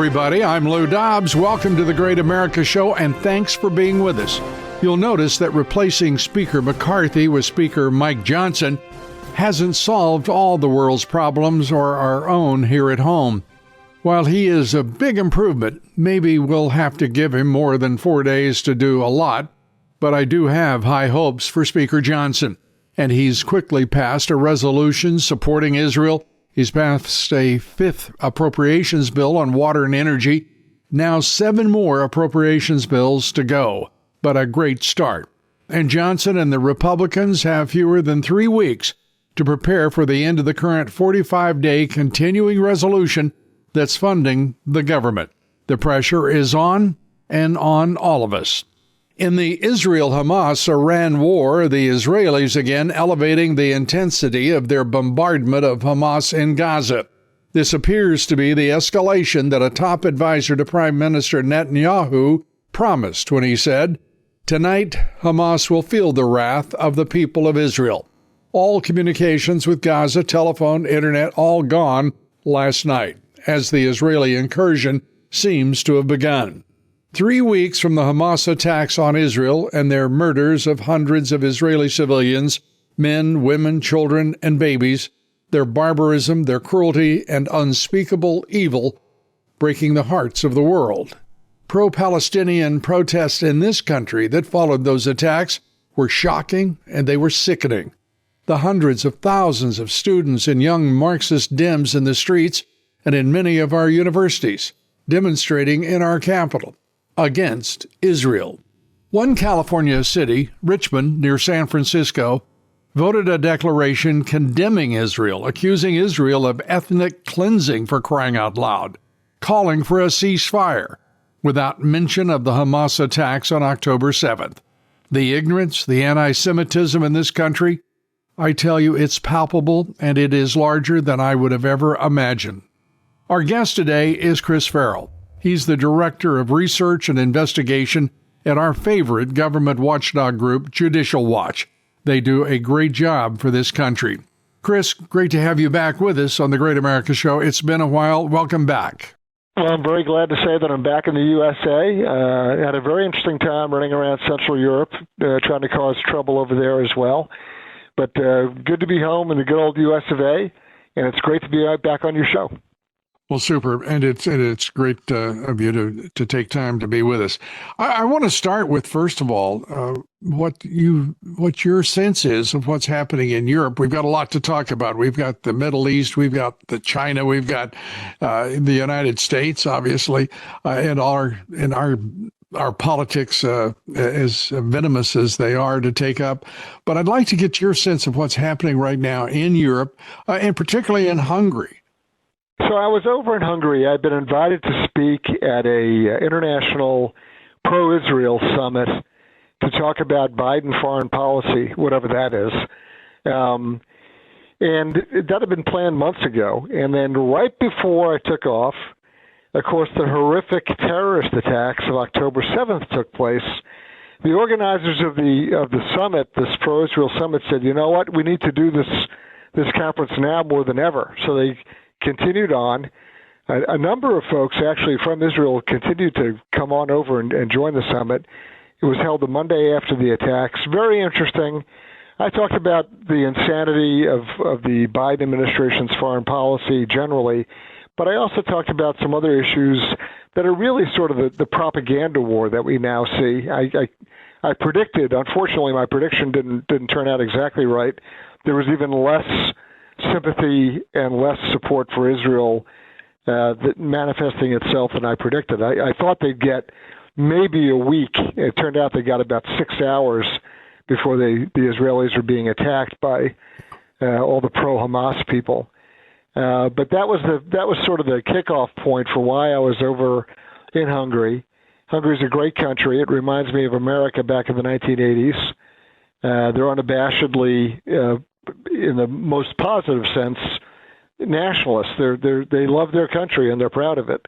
everybody. I'm Lou Dobbs. Welcome to the Great America Show, and thanks for being with us. You'll notice that replacing Speaker McCarthy with Speaker Mike Johnson hasn't solved all the world's problems or our own here at home. While he is a big improvement, maybe we'll have to give him more than 4 days to do a lot, but I do have high hopes for Speaker Johnson, and he's quickly passed a resolution supporting Israel. He's passed a fifth appropriations bill on water and energy. Now 7 more appropriations bills to go, but a great start. And Johnson and the Republicans have fewer than 3 weeks to prepare for the end of the current 45-day continuing resolution that's funding the government. The pressure is on, and on all of us. In the Israel-Hamas-Iran war, the Israelis again elevating the intensity of their bombardment of Hamas in Gaza. This appears to be the escalation that a top advisor to Prime Minister Netanyahu promised when he said, "Tonight, Hamas will feel the wrath of the people of Israel." All communications with Gaza, telephone, internet, all gone last night, as the Israeli incursion seems to have begun. 3 weeks from the Hamas attacks on Israel and their murders of hundreds of Israeli civilians, men, women, children, and babies, their barbarism, their cruelty, and unspeakable evil breaking the hearts of the world. Pro-Palestinian protests in this country that followed those attacks were shocking and they were sickening. The hundreds of thousands of students and young Marxist Dems in the streets and in many of our universities, demonstrating in our capital against Israel. One California city, Richmond, near San Francisco, voted a declaration condemning Israel, accusing Israel of ethnic cleansing, for crying out loud, calling for a ceasefire, without mention of the Hamas attacks on October 7th. The ignorance, the anti-Semitism in this country, I tell you, it's palpable, and it is larger than I would have ever imagined. Our guest today is Chris FARRELL. He's the Director of Research and Investigation at our favorite government watchdog group, Judicial Watch. They do a great job for this country. Chris, great to have you back with us on the Great America Show. It's been a while. Welcome back. Well, I'm very glad to say that I'm back in the USA. I had a very interesting time running around Central Europe, trying to cause trouble over there as well. But good to be home in the good old US of A, and it's great to be back on your show. Well, super, and it's great of you to take time to be with us. I want to start with, first of all, what your sense is of what's happening in Europe. We've got a lot to talk about. We've got the Middle East, we've got the China, we've got the United States, obviously, and our politics as venomous as they are to take up. But I'd like to get your sense of what's happening right now in Europe, and particularly in Hungary. So I was over in Hungary. I'd been invited to speak at a international pro-Israel summit to talk about Biden foreign policy, whatever that is. And that had been planned months ago. And then right before I took off, of course, the horrific terrorist attacks of October 7th took place. The organizers of the summit, this pro-Israel summit, said, "You know what? We need to do this conference now more than ever." So they continued on. A number of folks actually from Israel continued to come on over and join the summit. It was held the Monday after the attacks. Very interesting. I talked about the insanity of the Biden administration's foreign policy generally, but I also talked about some other issues that are really sort of the propaganda war that we now see. I predicted, unfortunately, my prediction didn't turn out exactly right. There was even less sympathy and less support for Israel that manifesting itself than I predicted. I thought they'd get maybe a week. It turned out they got about 6 hours before the Israelis were being attacked by all the pro-Hamas people. But that was sort of the kickoff point for why I was over in Hungary. Hungary's a great country. It reminds me of America back in the 1980s. They're unabashedly in the most positive sense, nationalists. They love their country and they're proud of it.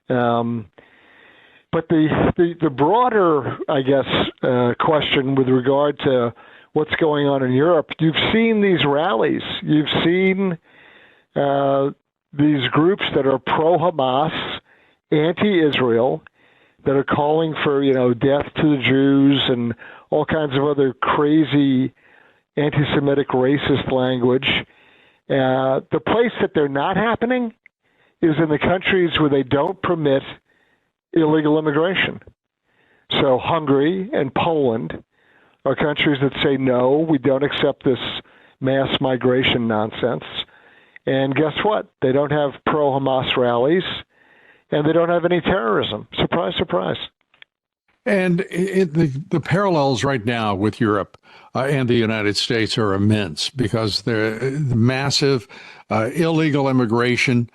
But the broader, I guess, question with regard to what's going on in Europe, you've seen these rallies. You've seen these groups that are pro-Hamas anti-Israel, that are calling for, death to the Jews and all kinds of other crazy anti-Semitic racist language. The place that they're not happening is in the countries where they don't permit illegal immigration. So Hungary and Poland are countries that say, no, we don't accept this mass migration nonsense. And guess what? They don't have pro-Hamas rallies, and they don't have any terrorism. Surprise, surprise. And the parallels right now with Europe and the United States are immense, because the massive illegal immigration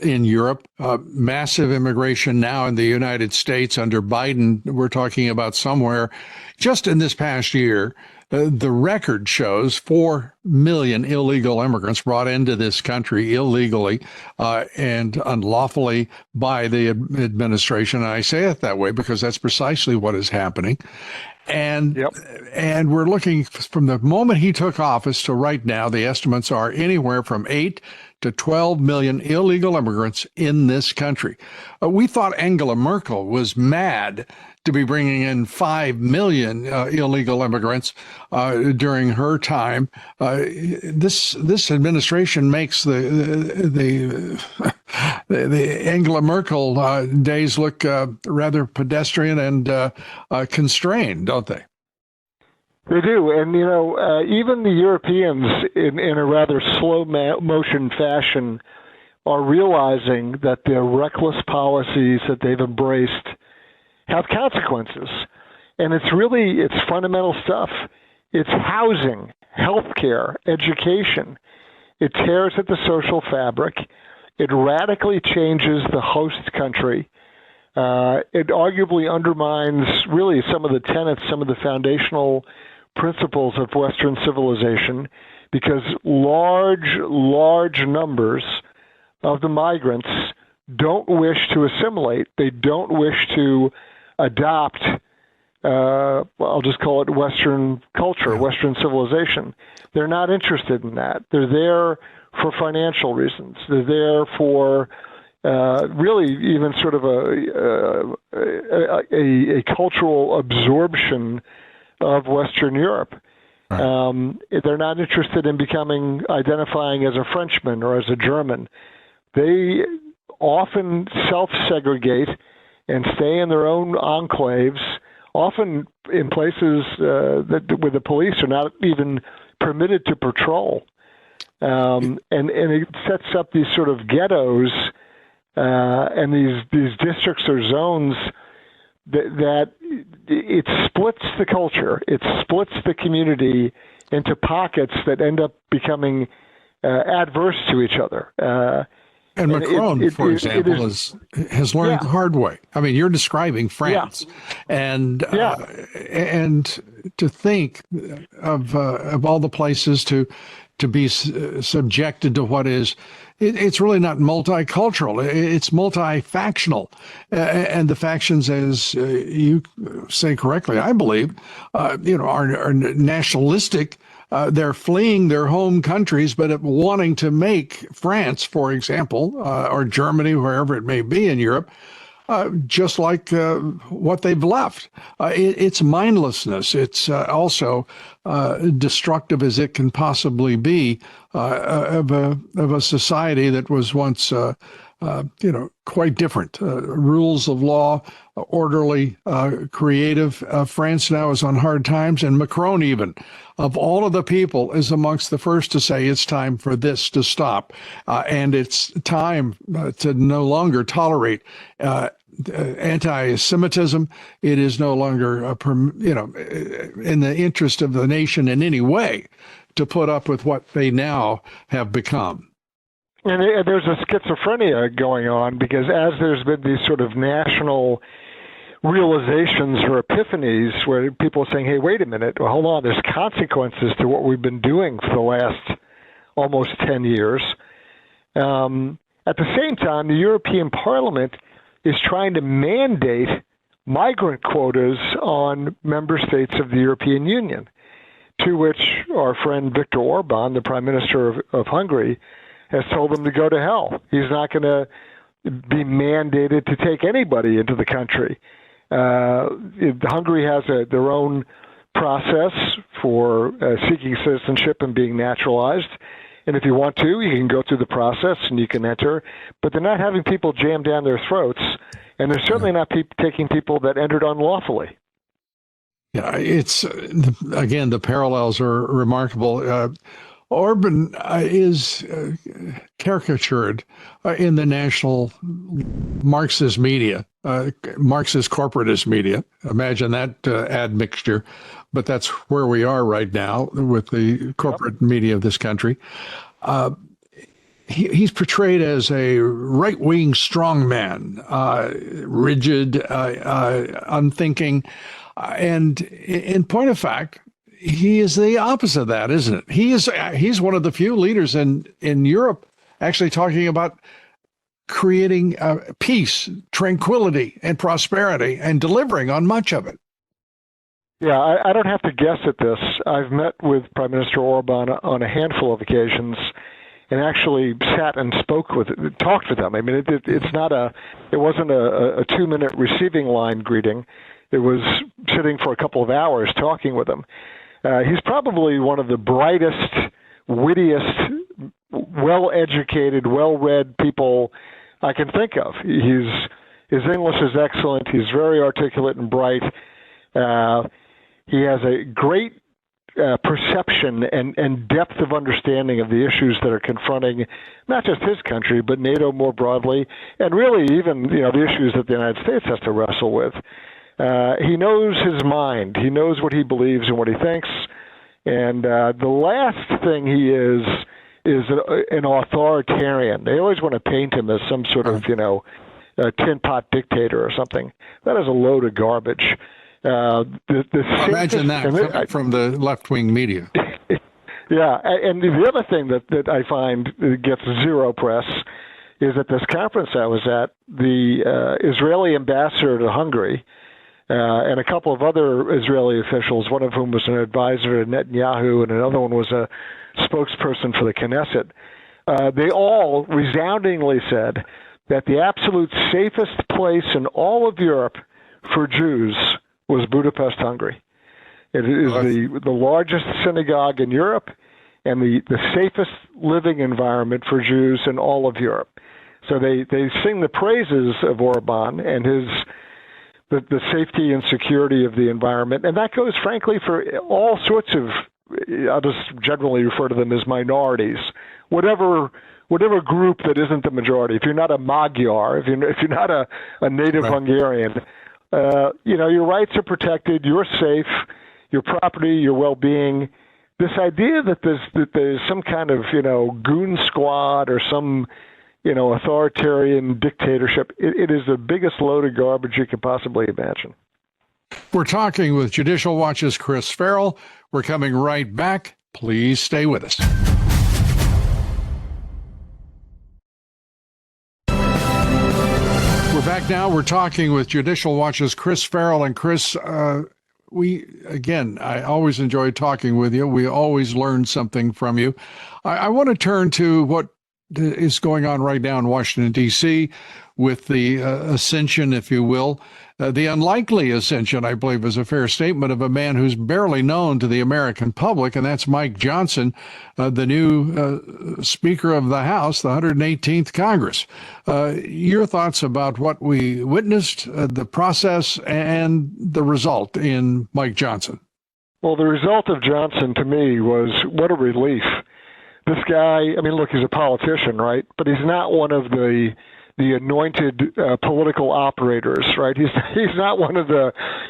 in Europe, massive immigration now in the United States under Biden. We're talking about somewhere just in this past year. The record shows 4 million illegal immigrants brought into this country illegally and unlawfully by the administration. And I say it that way because that's precisely what is happening. And and we're looking from the moment he took office to right now, the estimates are anywhere from 8 to 12 million illegal immigrants in this country. We thought Angela Merkel was mad to be bringing in 5 million illegal immigrants during her time. This administration makes the Angela Merkel days look rather pedestrian and constrained, don't they? They do. And, even the Europeans, in a rather slow motion fashion, are realizing that their reckless policies that they've embraced have consequences. And it's fundamental stuff. It's housing, healthcare, education. It tears at the social fabric. It radically changes the host country. It arguably undermines really some of the tenets, some of the foundational principles of Western civilization, because large numbers of the migrants don't wish to assimilate. They don't wish to adopt, I'll just call it Western culture, Western civilization. They're not interested in that. They're there for financial reasons. They're there for really even sort of a cultural absorption of Western Europe. Right. They're not interested in identifying as a Frenchman or as a German. They often self-segregate and stay in their own enclaves, often in places where the police are not even permitted to patrol. And it sets up these sort of ghettos and these districts or zones that it splits the culture. It splits the community into pockets that end up becoming adverse to each other. And Macron, for example, has learned the hard way. I mean, you're describing France, and to think of all the places to be subjected to what is. It's really not multicultural. It's multifactional. And the factions, as you say correctly, I believe, are nationalistic. They're fleeing their home countries, but wanting to make France, for example, or Germany, wherever it may be in Europe, just like what they've left. It's mindlessness. It's also destructive as it can possibly be of a society that was once, quite different. Rules of law, orderly, creative. France now is on hard times, and Macron, even of all of the people, is amongst the first to say it's time for this to stop, and it's time to no longer tolerate anti-Semitism. It is no longer, in the interest of the nation in any way to put up with what they now have become. And there's a schizophrenia going on, because as there's been these sort of national realizations or epiphanies where people are saying, hey, wait a minute, well, hold on, there's consequences to what we've been doing for the last almost 10 years. At the same time, the European Parliament is trying to mandate migrant quotas on member states of the European Union, to which our friend Viktor Orban, the Prime Minister of Hungary, has told them to go to hell. He's not going to be mandated to take anybody into the country. Hungary has their own process for seeking citizenship and being naturalized. And if you want to, you can go through the process and you can enter. But they're not having people jammed down their throats, and they're certainly not taking people that entered unlawfully. Yeah, it's, again, the parallels are remarkable. Orban is caricatured in the national Marxist media, Marxist corporatist media. Imagine that admixture. But that's where we are right now with the corporate media of this country. He's portrayed as a right-wing strongman, rigid, unthinking. And in point of fact, he is the opposite of that, isn't it? He's one of the few leaders in Europe actually talking about creating peace, tranquility, and prosperity, and delivering on much of it. Yeah, I don't have to guess at this. I've met with Prime Minister Orban on a handful of occasions, and actually sat and talked with them. I mean, it wasn't a 2-minute receiving line greeting. It was sitting for a couple of hours talking with him. He's probably one of the brightest, wittiest, well-educated, well-read people I can think of. His English is excellent. He's very articulate and bright. He has a great perception and depth of understanding of the issues that are confronting not just his country, but NATO more broadly, and really even the issues that the United States has to wrestle with. He knows his mind. He knows what he believes and what he thinks. And the last thing he is an authoritarian. They always want to paint him as some sort of a tin pot dictator or something. That is a load of garbage. Imagine that from the left-wing media. Yeah, and the other thing that I find gets zero press is at this conference I was at, the Israeli ambassador to Hungary and a couple of other Israeli officials, one of whom was an advisor to Netanyahu and another one was a spokesperson for the Knesset, they all resoundingly said that the absolute safest place in all of Europe for Jews was Budapest, Hungary. It is the largest synagogue in Europe and the safest living environment for Jews in all of Europe. So they sing the praises of Orban and the safety and security of the environment. And that goes, frankly, for all sorts of, I'll just generally refer to them as minorities, whatever group that isn't the majority. If you're not a Magyar, if you're not a native Hungarian, your rights are protected, you're safe, your property, your well-being. This idea that there's some kind of, goon squad or some, authoritarian dictatorship, it is the biggest load of garbage you could possibly imagine. We're talking with Judicial Watch's Chris Farrell. We're coming right back. Please stay with us. We're back now. We're talking with Judicial Watch's Chris Farrell. And Chris, I always enjoy talking with you. We always learn something from you. I want to turn to what is going on right now in Washington, D.C. with the ascension, if you will, the unlikely ascension, I believe is a fair statement, of a man who's barely known to the American public, and that's Mike Johnson, the new Speaker of the House, the 118th Congress. Your thoughts about what we witnessed, the process, and the result in Mike Johnson? Well, the result of Johnson, to me, was what a relief. This guy, look, he's a politician, right? But he's not one of the anointed political operators, right? He's not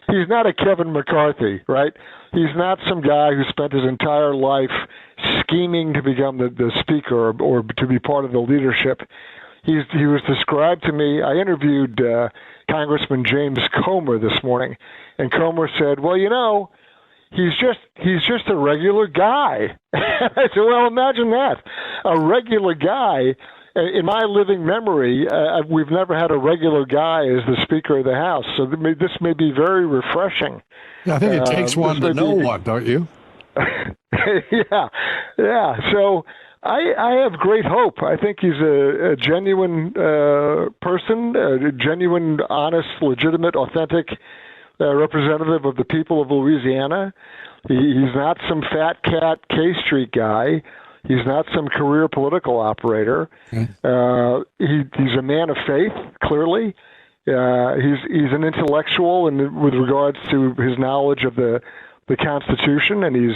he's not a Kevin McCarthy, right? He's not some guy who spent his entire life scheming to become the speaker or to be part of the leadership. He was described to me. I interviewed Congressman James Comer this morning, and Comer said, well, he's just a regular guy. I said, well, imagine that, a regular guy. In my living memory, we've never had a regular guy as the Speaker of the House, so this may be very refreshing. Yeah, I think it takes one to know one, don't you? Yeah. So I have great hope. I think he's a genuine person, a genuine, honest, legitimate, authentic representative of the people of Louisiana. He's not some fat cat K Street guy. He's not some career political operator. Okay. He's a man of faith, clearly. He's an intellectual with regards to his knowledge of the Constitution, and he's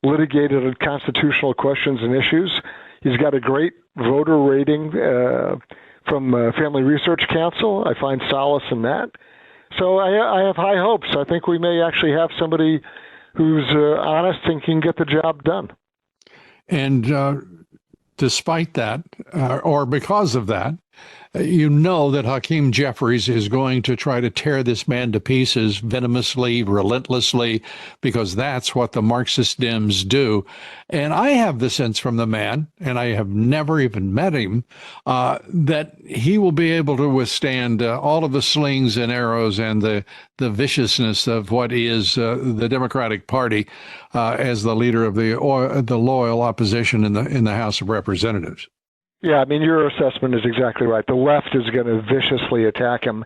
litigated constitutional questions and issues. He's got a great voter rating from Family Research Council. I find solace in that. So I have high hopes. I think we may actually have somebody who's honest and can get the job done. And despite that, or because of that, you know that Hakeem Jeffries is going to try to tear this man to pieces venomously, relentlessly, because that's what the Marxist Dems do. And I have the sense from the man, and I have never even met him, that he will be able to withstand all of the slings and arrows and the viciousness of what is the Democratic Party as the leader of the loyal opposition in the House of Representatives. Yeah, I mean, your assessment is exactly right. The left is going to viciously attack him.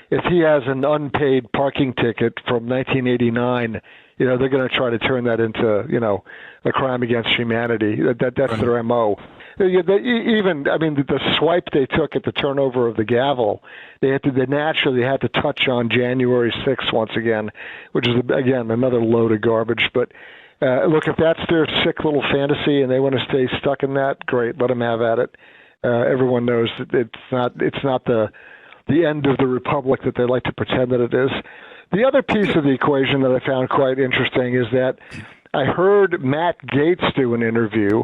If he has an unpaid parking ticket from 1989, they're going to try to turn that into, a crime against humanity. That's right. Their MO. The swipe they took at the turnover of the gavel, they naturally had to touch on January 6th once again, which is, again, another load of garbage. But look, if that's their sick little fantasy and they want to stay stuck in that, great, let them have at it. Everyone knows that it's not the end of the republic that they like to pretend that it is. The other piece of the equation that I found quite interesting is that I heard Matt Gaetz do an interview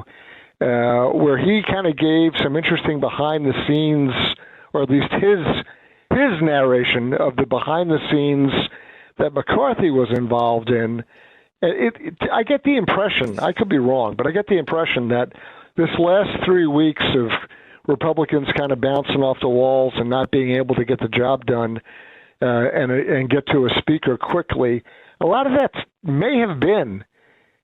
where he kind of gave some interesting behind the scenes, or at least his narration of the behind the scenes that McCarthy was involved in. I get the impression, I could be wrong, but I get the impression that this last 3 weeks of Republicans kind of bouncing off the walls and not being able to get the job done and get to a speaker quickly, a lot of that may have been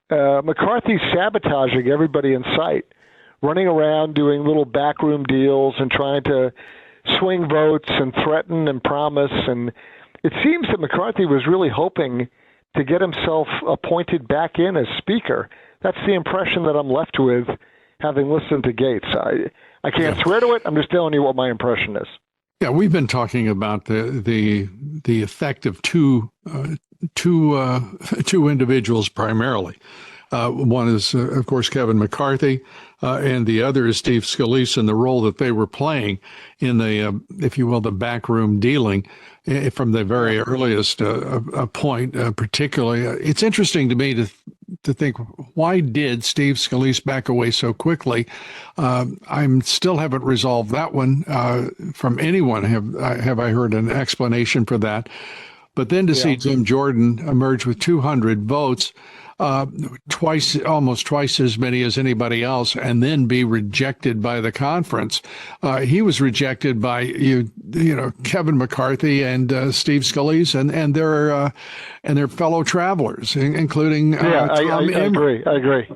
McCarthy sabotaging everybody in sight, running around doing little backroom deals and trying to swing votes and threaten and promise. And it seems that McCarthy was really hoping to get himself appointed back in as speaker. That's the impression that I'm left with, having listened to Gaetz. I can't swear to it. I'm just telling you what my impression is. Yeah, we've been talking about the effect of two individuals primarily. One is, of course, Kevin McCarthy, and the other is Steve Scalise, and the role that they were playing in the, if you will, the backroom dealing from the very earliest point. Particularly, it's interesting to me to think, why did Steve Scalise back away so quickly? I still haven't resolved that one from anyone. Have I heard an explanation for that? But then to see Jim Jordan emerge with 200 votes, almost twice as many as anybody else, and then be rejected by the conference. He was rejected by Kevin McCarthy and Steve Scalise and their fellow travelers, including Tom Emmer. I agree.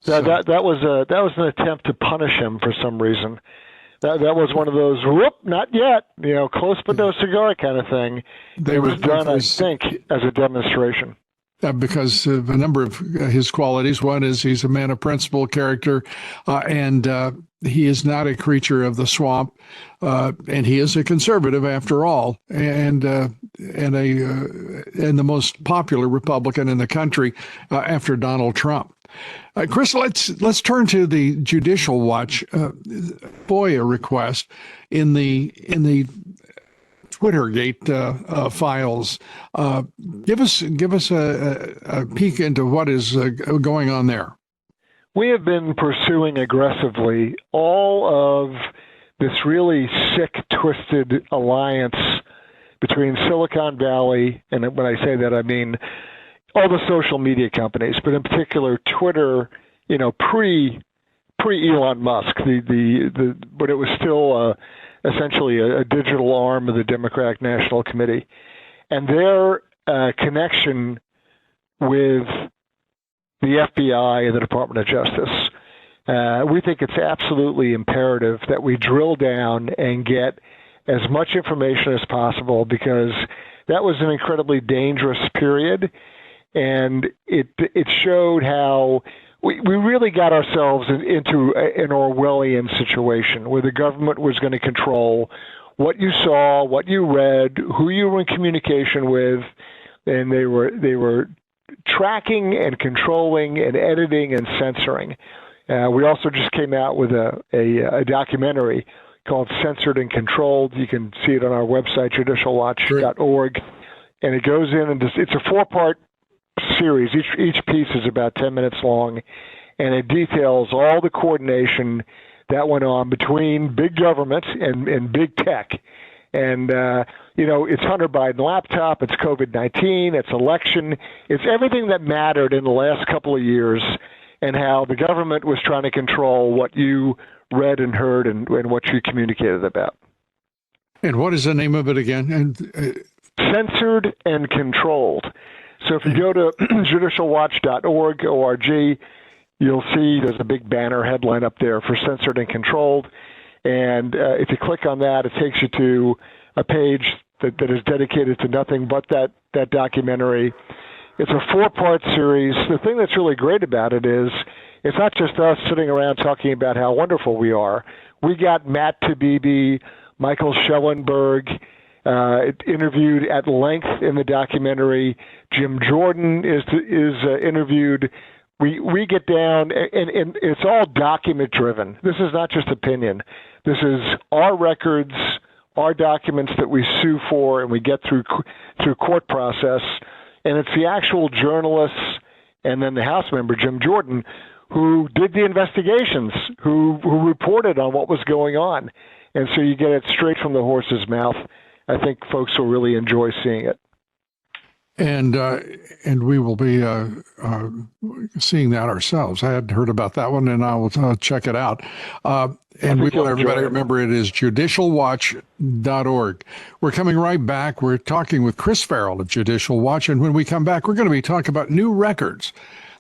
That was an attempt to punish him for some reason. That was one of those, whoop, not yet, close but no cigar kind of thing. It was done, I think, as a demonstration. Because of a number of his qualities. One is he's a man of principle, character, and he is not a creature of the swamp, and he is a conservative after all, and the most popular Republican in the country after Donald Trump. Chris, let's turn to the Judicial Watch FOIA request in the Twittergate files. Give us a peek into what is going on there. We have been pursuing aggressively all of this really sick, twisted alliance between Silicon Valley, and when I say that, I mean all the social media companies, but in particular Twitter, pre Elon Musk, but it was still essentially a digital arm of the Democratic National Committee, and their connection with the FBI and the Department of Justice. We think it's absolutely imperative that we drill down and get as much information as possible, because that was an incredibly dangerous period, and it showed how we really got ourselves into an Orwellian situation where the government was going to control what you saw, what you read, who you were in communication with, and they were tracking and controlling and editing and censoring. We also just came out with a documentary called Censored and Controlled. You can see it on our website, judicialwatch.org. And it goes in and it's a 4-part series. Each piece is about 10 minutes long, and it details all the coordination that went on between big government and big tech. And, it's Hunter Biden laptop, it's COVID-19, it's election, it's everything that mattered in the last couple of years, and how the government was trying to control what you read and heard and what you communicated about. And what is the name of it again? Censored and Controlled. So if you go to judicialwatch.org, O-R-G, you'll see there's a big banner headline up there for Censored and Controlled. And if you click on that, it takes you to a page that is dedicated to nothing but that documentary. It's a 4-part series. The thing that's really great about it is it's not just us sitting around talking about how wonderful we are. We got Matt Taibbi, Michael Schellenberg, interviewed at length in the documentary. Jim Jordan is interviewed. We get down, and it's all document driven. This is not just opinion. This is our records, our documents that we sue for, and we get through court process. And it's the actual journalists and then the House member, Jim Jordan, who did the investigations, who reported on what was going on. And so you get it straight from the horse's mouth. I think folks will really enjoy seeing it. And we will be seeing that ourselves. I hadn't heard about that one, and I will check it out. And we want everybody to remember it is judicialwatch.org. We're coming right back. We're talking with Chris Farrell of Judicial Watch, and when we come back, we're going to be talking about new records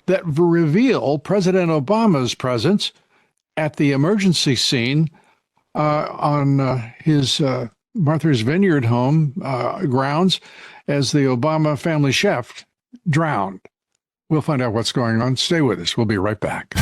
that reveal President Obama's presence at the emergency scene on his Martha's Vineyard home grounds as the Obama family chef drowned. We'll find out what's going on. Stay with us. We'll be right back.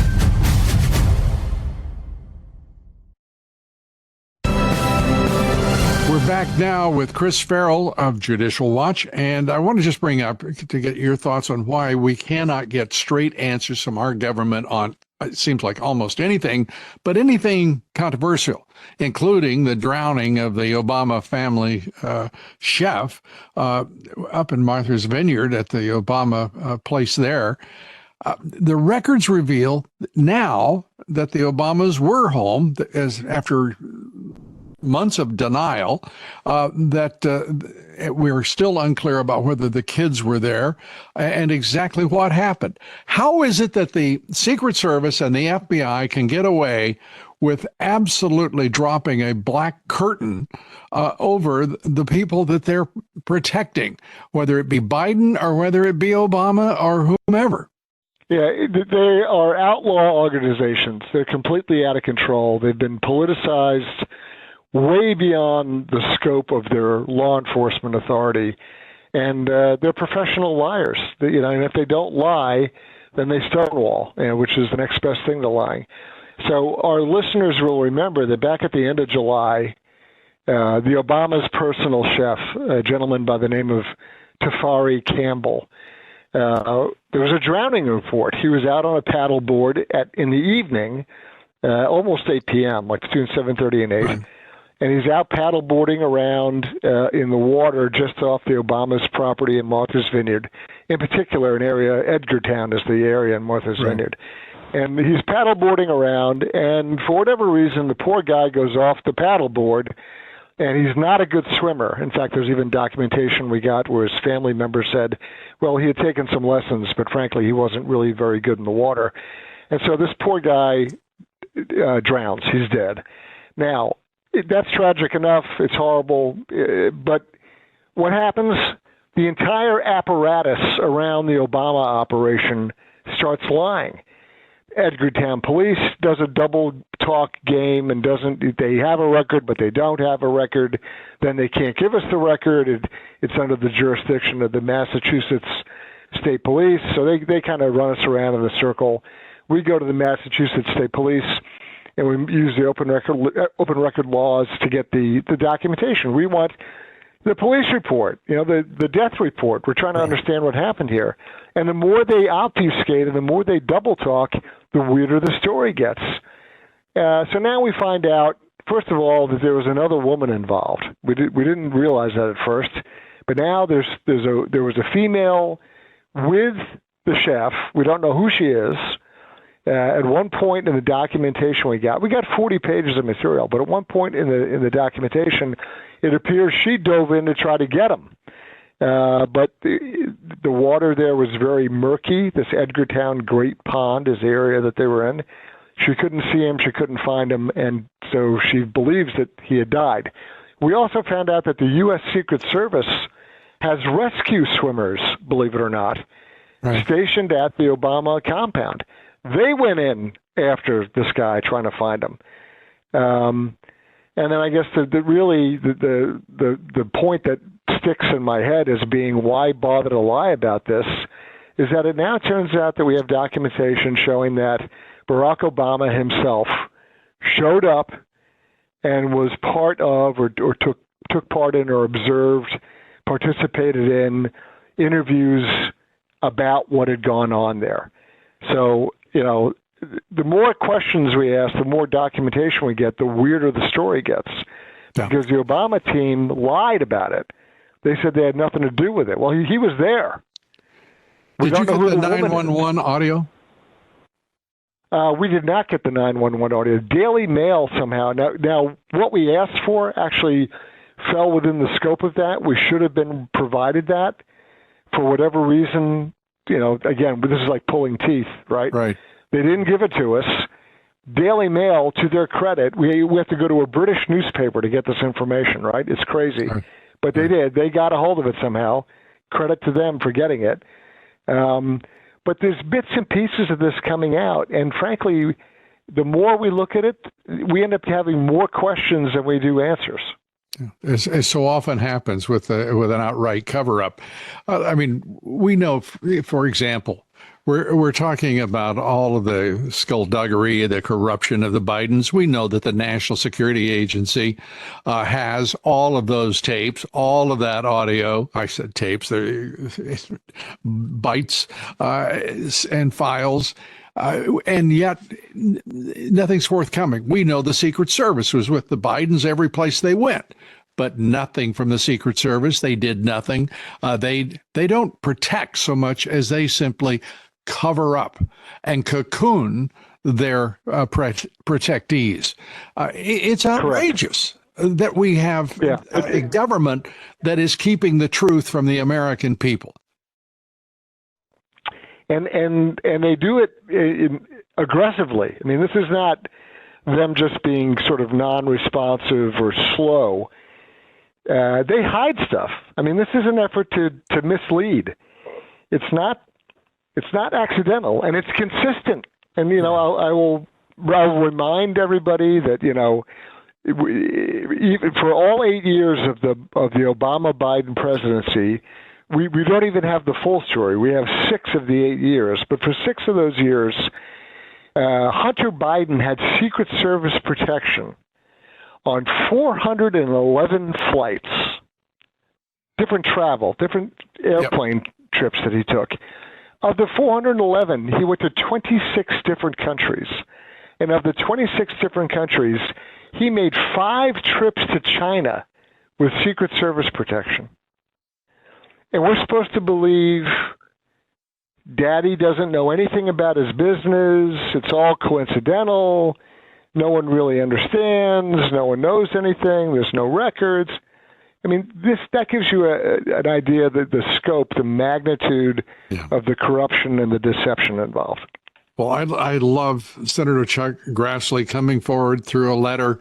We're back now with Chris Farrell of Judicial Watch, and I want to just bring up to get your thoughts on why we cannot get straight answers from our government on, it seems like almost anything, but anything controversial, including the drowning of the Obama family chef up in Martha's Vineyard at the Obama place there. The records reveal now that the Obamas were home after months of denial, that we're still unclear about whether the kids were there and exactly what happened. How is it that the Secret Service and the FBI can get away with absolutely dropping a black curtain over the people that they're protecting, whether it be Biden or whether it be Obama or whomever? Yeah, they are outlaw organizations. They're completely out of control. They've been politicized way beyond the scope of their law enforcement authority, and they're professional liars. And if they don't lie, then they stonewall, which is the next best thing to lying. So our listeners will remember that back at the end of July, the Obama's personal chef, a gentleman by the name of Tafari Campbell, there was a drowning report. He was out on a paddleboard in the evening, almost 8 p.m., like between 7:30 and 8. Right. And he's out paddleboarding around in the water just off the Obama's property in Martha's Vineyard. In particular, an area, Edgartown is the area in Martha's Vineyard. And he's paddleboarding around, and for whatever reason, the poor guy goes off the paddleboard, and he's not a good swimmer. In fact, there's even documentation we got where his family member said, well, he had taken some lessons, but frankly, he wasn't really very good in the water. And so this poor guy drowns. He's dead. Now, that's tragic enough. It's horrible. But what happens? The entire apparatus around the Obama operation starts lying. Edgartown Police does a double talk game and they have a record, but they don't have a record. Then they can't give us the record. It's under the jurisdiction of the Massachusetts State Police. So they kind of run us around in a circle. We go to the Massachusetts State Police and we use the open record laws to get the documentation. We want the police report, the death report. We're trying to understand what happened here. And the more they obfuscate and the more they double talk, the weirder the story gets. So now we find out, first of all, that there was another woman involved. We didn't realize that at first, but now there was a female with the chef. We don't know who she is. At one point in the documentation we got 40 pages of material, but at one point in the documentation, it appears she dove in to try to get him. But the water there was very murky. This Edgartown Great Pond is the area that they were in. She couldn't see him. She couldn't find him. And so she believes that he had died. We also found out that the U.S. Secret Service has rescue swimmers, believe it or not, stationed at the Obama compound. They went in after this guy trying to find him. And then I guess the point that sticks in my head as being why bother to lie about this is that it now turns out that we have documentation showing that Barack Obama himself showed up and was part of or took part in or participated in interviews about what had gone on there. So, the more questions we ask, the more documentation we get, the weirder the story gets. Yeah. Because the Obama team lied about it. They said they had nothing to do with it. Well, he was there. Did you get the 911 audio? We did not get the 911 audio. Daily Mail somehow. Now, what we asked for actually fell within the scope of that. We should have been provided that. For whatever reason, again, this is like pulling teeth, right? Right. They didn't give it to us. Daily Mail, to their credit, we have to go to a British newspaper to get this information, right? It's crazy. Right. But they did. They got a hold of it somehow. Credit to them for getting it. But there's bits and pieces of this coming out. And frankly, the more we look at it, we end up having more questions than we do answers. As so often happens with an outright cover-up. We know, for example, we're talking about all of the skullduggery, the corruption of the Bidens. We know that the National Security Agency has all of those tapes, all of that audio. I said tapes, they're bytes and files. And yet nothing's forthcoming. We know the Secret Service was with the Bidens every place they went, but nothing from the Secret Service. They did nothing. They don't protect so much as they simply cover up and cocoon their protectees. It's outrageous that we have a government that is keeping the truth from the American people. And they do it aggressively. I mean, this is not them just being sort of non-responsive or slow. They hide stuff. I mean, this is an effort to mislead. It's not accidental, and it's consistent. And I'll remind everybody that even for all 8 years of the Obama-Biden presidency, we don't even have the full story. We have 6 of the 8 years. But for 6 of those years, Hunter Biden had Secret Service protection on 411 flights, different travel, different airplane trips that he took. Of the 411, he went to 26 different countries. And of the 26 different countries, he made 5 trips to China with Secret Service protection. And we're supposed to believe Daddy doesn't know anything about his business. It's all coincidental. No one really understands. No one knows anything. There's no records. I mean, that gives you an idea of the scope, the magnitude of the corruption and the deception involved. Well, I love Senator Chuck Grassley coming forward through a letter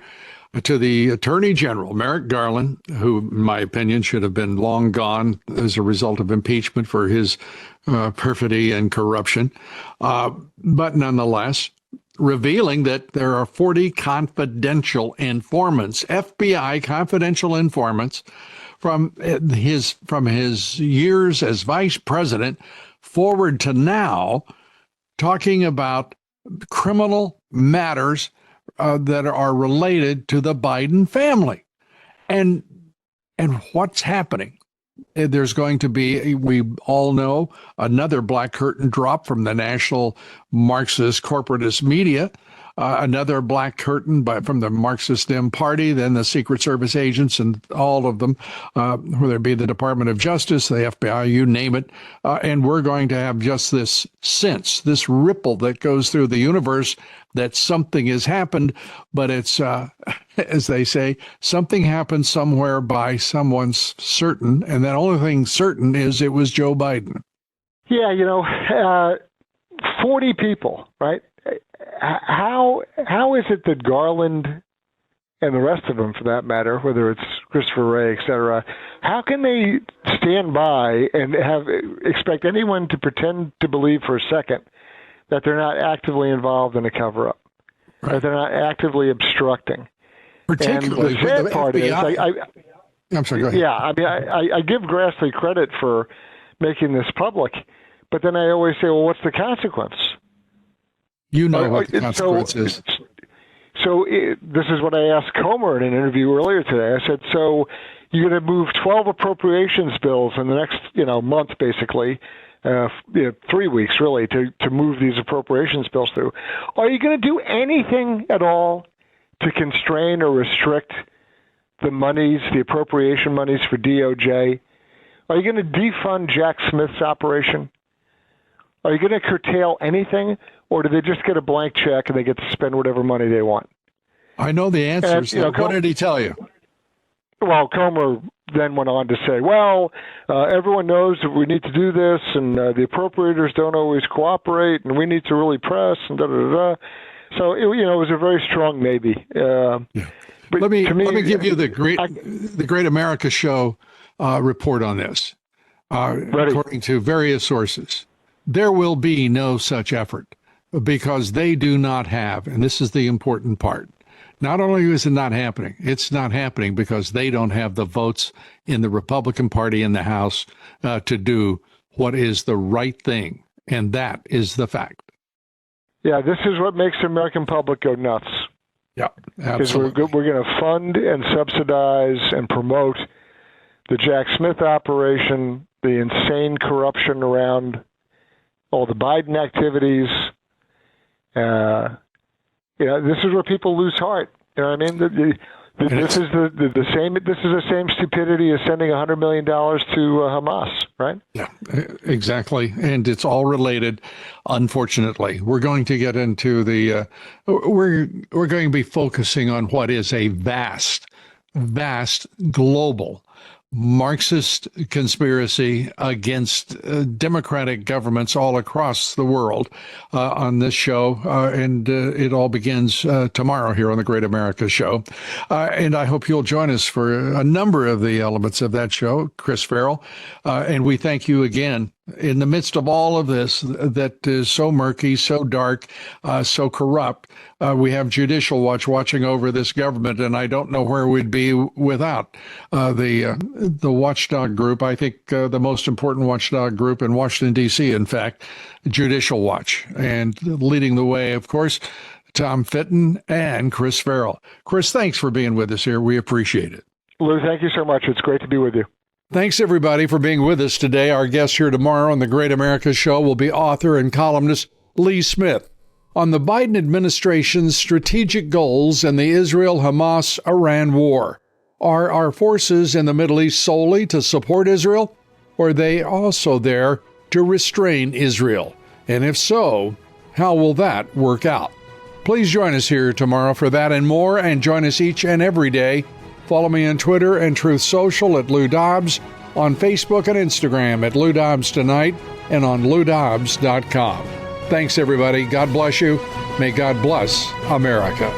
to the Attorney General, Merrick Garland, who, in my opinion, should have been long gone as a result of impeachment for his perfidy and corruption. But nonetheless, revealing that there are 40 confidential informants, FBI confidential informants, from his years as vice president forward to now, talking about criminal matters that are related to the Biden family. And what's happening? There's going to be, we all know, another black curtain drop from the national Marxist corporatist media, another black curtain from the Marxist Dem Party, then the Secret Service agents and all of them, whether it be the Department of Justice, the FBI, you name it. And we're going to have just this sense, this ripple that goes through the universe that something has happened, but it's, as they say, something happened somewhere by someone's certain, and the only thing certain is it was Joe Biden. Yeah, 40 people, right? How is it that Garland and the rest of them, for that matter, whether it's Christopher Wray, et cetera, how can they stand by and expect anyone to pretend to believe for a second that they're not actively involved in a cover-up, right, that they're not actively obstructing? Particularly and the sad part FBI. is, I'm sorry, go ahead. Yeah, I mean, I give Grassley credit for making this public, but then I always say, well, what's the consequence? You know what the consequence is. So this is what I asked Comer in an interview earlier today. I said, so you're going to move 12 appropriations bills in the next, month, basically, 3 weeks, really, to move these appropriations bills through. Are you going to do anything at all to constrain or restrict the appropriation monies for DOJ? Are you going to defund Jack Smith's operation? Are you going to curtail anything, or do they just get a blank check and they get to spend whatever money they want? I know the answers. What did he tell you? Well, Comer then went on to say, everyone knows that we need to do this, and the appropriators don't always cooperate, and we need to really press, and da-da-da-da. So, it was a very strong maybe. Yeah. Let me give you the Great America Show report on this. According to various sources, there will be no such effort because they do not have, and this is the important part, not only is it not happening, it's not happening because they don't have the votes in the Republican Party in the House to do what is the right thing, and that is the fact. Yeah, this is what makes the American public go nuts. Yeah, absolutely. Because we're going to fund and subsidize and promote the Jack Smith operation, the insane corruption around all the Biden activities. This is where people lose heart. You know what I mean? This is the same. This is the same stupidity as sending $100 million to Hamas, right? Yeah, exactly. And it's all related. Unfortunately, we're going to get into the. We're going to be focusing on what is a vast global Marxist conspiracy against democratic governments all across the world on this show. And it all begins tomorrow here on the Great America Show. And I hope you'll join us for a number of the elements of that show, Chris Farrell. And we thank you again. In the midst of all of this that is so murky, so dark, so corrupt, we have Judicial Watch watching over this government, and I don't know where we'd be without the watchdog group. I think the most important watchdog group in Washington, D.C., in fact, Judicial Watch. And leading the way, of course, Tom Fitton and Chris Farrell. Chris, thanks for being with us here. We appreciate it. Lou, thank you so much. It's great to be with you. Thanks, everybody, for being with us today. Our guest here tomorrow on the Great America Show will be author and columnist Lee Smith on the Biden administration's strategic goals and the Israel-Hamas-Iran war. Are our forces in the Middle East solely to support Israel, or are they also there to restrain Israel? And if so, how will that work out? Please join us here tomorrow for that and more, and join us each and every day. Follow me on Twitter and Truth Social at Lou Dobbs, on Facebook and Instagram at Lou Dobbs Tonight, and on LouDobbs.com. Thanks, everybody. God bless you. May God bless America.